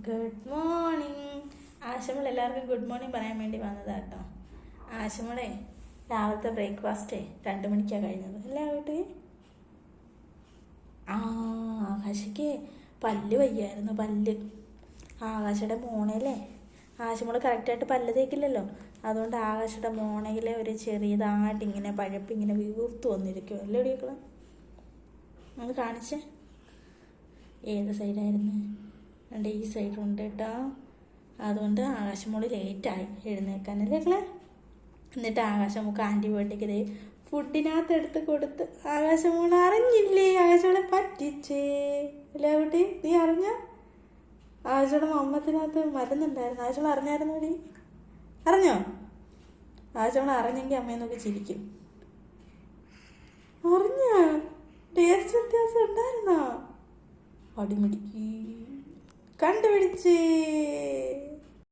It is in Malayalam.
Good morning. ആശമോൾ എല്ലാവർക്കും ഗുഡ് മോർണിംഗ് പറയാൻ വേണ്ടി വന്നതാട്ടോ. ആശമോളെ രാവിലത്തെ ബ്രേക്ക്ഫാസ്റ്റേ 2 മണിക്കാണ് കഴിഞ്ഞത് അല്ലേ വീട്ടിൽ? ആകാശയ്ക്ക് പല്ല് വയ്യായിരുന്നു. ആകാശയുടെ മോണയിലെ ആശമോൾ കറക്റ്റായിട്ട് പല്ല് തേക്കില്ലല്ലോ, അതുകൊണ്ട് ആകാശയുടെ മോണയിലെ ഒരു ചെറിയതായിട്ട് ഇങ്ങനെ പഴപ്പിങ്ങനെ വീർത്ത് വന്നിരിക്കും അല്ലേ ഇടിയൊക്കെ. അത് കാണിച്ചേ ഏത് സൈഡായിരുന്നു? എൻ്റെ ഈ സൈഡുണ്ട് കേട്ടോ. അതുകൊണ്ട് ആകാശമോള് ലേറ്റായി എഴുന്നേൽക്കാനല്ലേ ക്കളെ. എന്നിട്ട് ആകാശമൊക്കെ ആൻറ്റിബയോട്ടിക് ഇതേ ഫുഡിനകത്ത് എടുത്ത് കൊടുത്ത് ആകാശമോൾ അറിഞ്ഞില്ലേ, ആകാശമോളെ പറ്റിച്ചേ അല്ലേ കുട്ടി? നീ അറിഞ്ഞോ? ആകാശയുടെ മമ്മത്തിനകത്ത് മരുന്നുണ്ടായിരുന്നു. ആകാശമോൾ അറിഞ്ഞായിരുന്നു നീ? അറിഞ്ഞോ? ആകാശമോൾ അറിഞ്ഞെങ്കിൽ അമ്മയെ നോക്കി ചിരിക്കും. അറിഞ്ഞോ? ടേസ്റ്റ് വ്യത്യാസം ഉണ്ടായിരുന്നോ? അടിമിടിക്ക് കണ്ടുപിടിച്ചേ.